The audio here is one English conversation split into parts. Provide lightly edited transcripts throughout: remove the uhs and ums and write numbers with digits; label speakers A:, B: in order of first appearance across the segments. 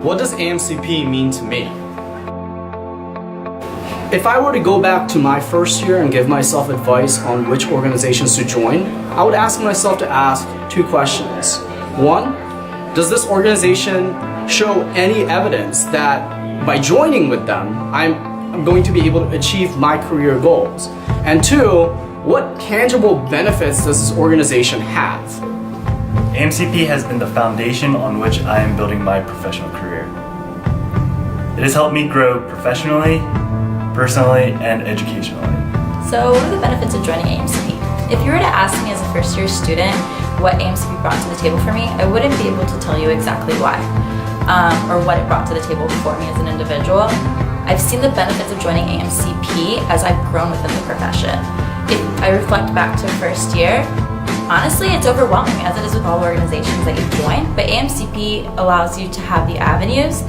A: What does AMCP mean to me? If I were to go back to my first year and give myself advice on which organizations to join, I would ask myself to ask two questions. One, does this organization show any evidence that by joining with them, I'm going to be able to achieve my career goals? And two, what tangible benefits does this organization have?
B: AMCP has been the foundation on which I am building my professional career. It has helped me grow professionally, personally, and educationally.
C: So what are the benefits of joining AMCP? If you were to ask me as a first-year student what AMCP brought to the table for me, I wouldn't be able to tell you exactly why, or what it brought to the table for me as an individual. I've seen the benefits of joining AMCP as I've grown within the profession. If I reflect back to first year, honestly, it's overwhelming, as it is with all organizations that you join, but AMCP allows you to have the avenues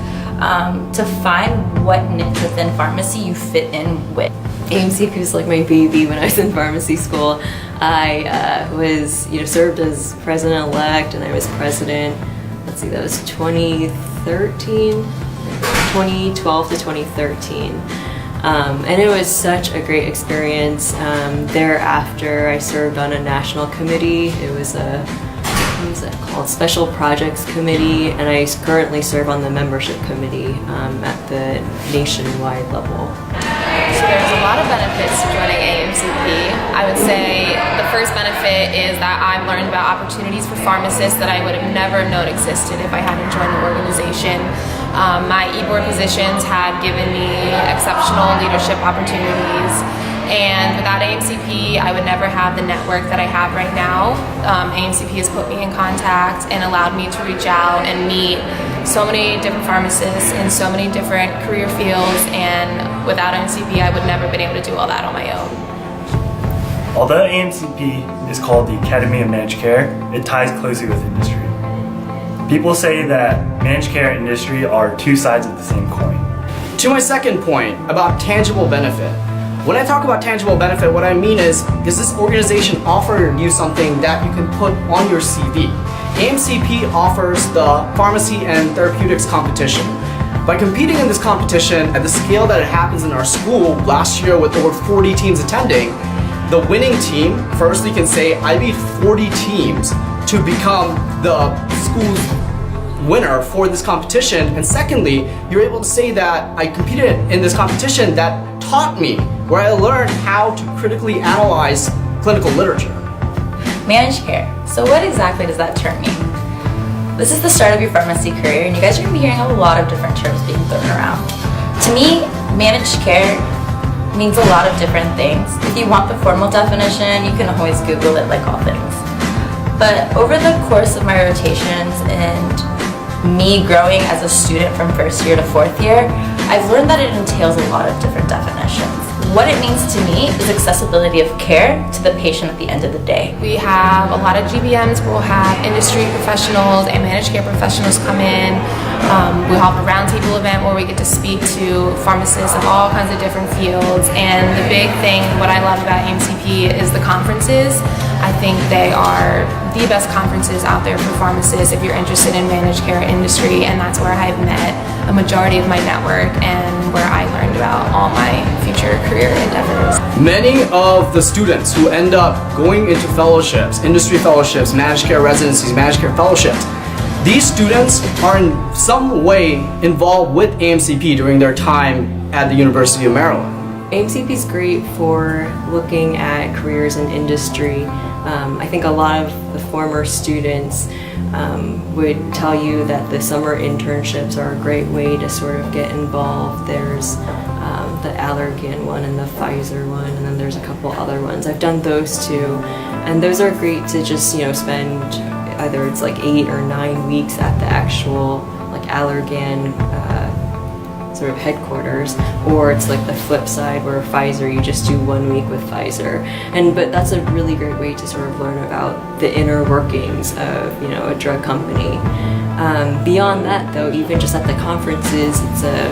C: to find what niche within pharmacy you fit in with.
D: AMCP was like my baby when I was in pharmacy school. I was, served as president-elect, and I was president. Let's see, that was 2012 to 2013. And it was such a great experience. Thereafter, I served on a national committee. It was what was it called? Special Projects Committee, and I currently serve on the membership committee at the nationwide level.
E: So there's a lot of benefits to joining AMCP. I would say the first benefit is that I've learned about opportunities for pharmacists that I would have never known existed if I hadn't joined the organization. My e-board positions have given me exceptional leadership opportunities, and without AMCP I would never have the network that I have right now. AMCP has put me in contact and allowed me to reach out and meet so many different pharmacists in so many different career fields, and without AMCP I would never have been able to do all that on my own.
B: Although AMCP is called the Academy of Managed Care, it ties closely with industry. People say that managed care and industry are two sides of the same coin.
A: To my second point about tangible benefit. When I talk about tangible benefit, what I mean is, does this organization offer you something that you can put on your CV? AMCP offers the Pharmacy and Therapeutics competition. By competing in this competition at the scale that it happens in our school last year with over 40 teams attending, the winning team firstly can say, I beat 40 teams to become the school's winner for this competition, and secondly, you're able to say that I competed in this competition that taught me, where I learned how to critically analyze clinical literature.
C: Managed care. So what exactly does that term mean? This is the start of your pharmacy career, and you guys are going to be hearing a lot of different terms being thrown around. To me, managed care means a lot of different things. If you want the formal definition, you can always Google it like all things. But over the course of my rotations and me growing as a student from first year to fourth year, I've learned that it entails a lot of different definitions. What it means to me is accessibility of care to the patient at the end of the day.
E: We have a lot of GBMs where we'll have industry professionals and managed care professionals come in. We'll have a roundtable event where we get to speak to pharmacists of all kinds of different fields. And the big thing, what I love about AMCP is the conferences. I think they are the best conferences out there for pharmacists if you're interested in managed care industry, and that's where I've met a majority of my network and where I learned about all my future career endeavors.
A: Many of the students who end up going into fellowships, industry fellowships, managed care residencies, managed care fellowships, these students are in some way involved with AMCP during their time at the University of Maryland.
D: AMCP is great for looking at careers in industry. I think a lot of the former students would tell you that the summer internships are a great way to sort of get involved. There's the Allergan one and the Pfizer one, and then there's a couple other ones. I've done those too, and those are great to just spend either it's like 8 or 9 weeks at the actual Allergan sort of headquarters, or it's like the flip side where Pfizer, you just do 1 week with Pfizer. But that's a really great way to sort of learn about the inner workings of a drug company. Beyond that though, even just at the conferences, it's a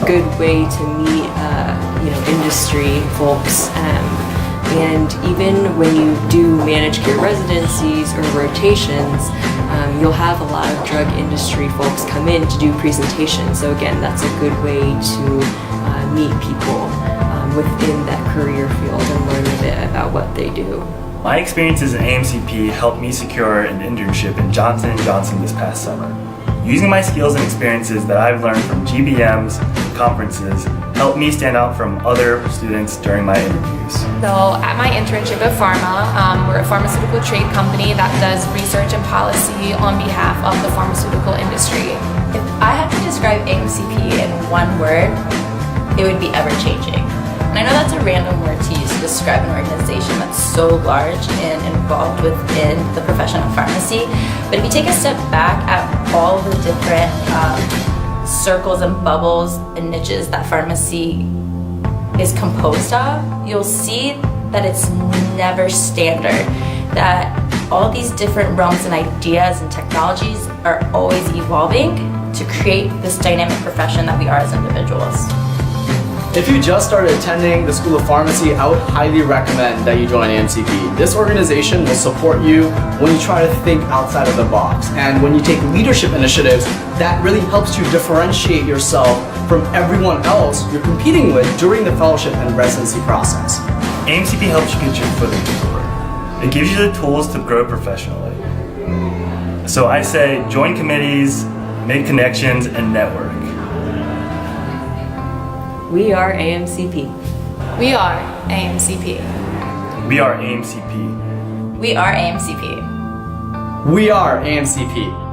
D: good way to meet industry folks. And even when you do managed care residencies or rotations, you'll have a lot of drug industry folks come in to do presentations. So again, that's a good way to meet people within that career field and learn a bit about what they do.
B: My experiences in AMCP helped me secure an internship in Johnson & Johnson this past summer. Using my skills and experiences that I've learned from GBMs, conferences, helped me stand out from other students during my interviews.
E: So at my internship at Pharma, we're a pharmaceutical trade company that does research and policy on behalf of the pharmaceutical industry.
C: If I had to describe AMCP in one word, it would be ever-changing. And I know that's a random word to use to describe an organization that's so large and involved within the profession of pharmacy. But if you take a step back at all the different circles and bubbles and niches that pharmacy is composed of, you'll see that it's never standard, that all these different realms and ideas and technologies are always evolving to create this dynamic profession that we are as individuals.
A: If you just started attending the School of Pharmacy, I would highly recommend that you join AMCP. This organization will support you when you try to think outside of the box and when you take leadership initiatives that really helps you differentiate yourself from everyone else you're competing with during the fellowship and residency process.
B: AMCP helps you get your foot in the door. It gives you the tools to grow professionally. So I say join committees, make connections, and network.
D: We are AMCP.
E: We are AMCP.
B: We are AMCP.
C: We are AMCP.
A: We are AMCP.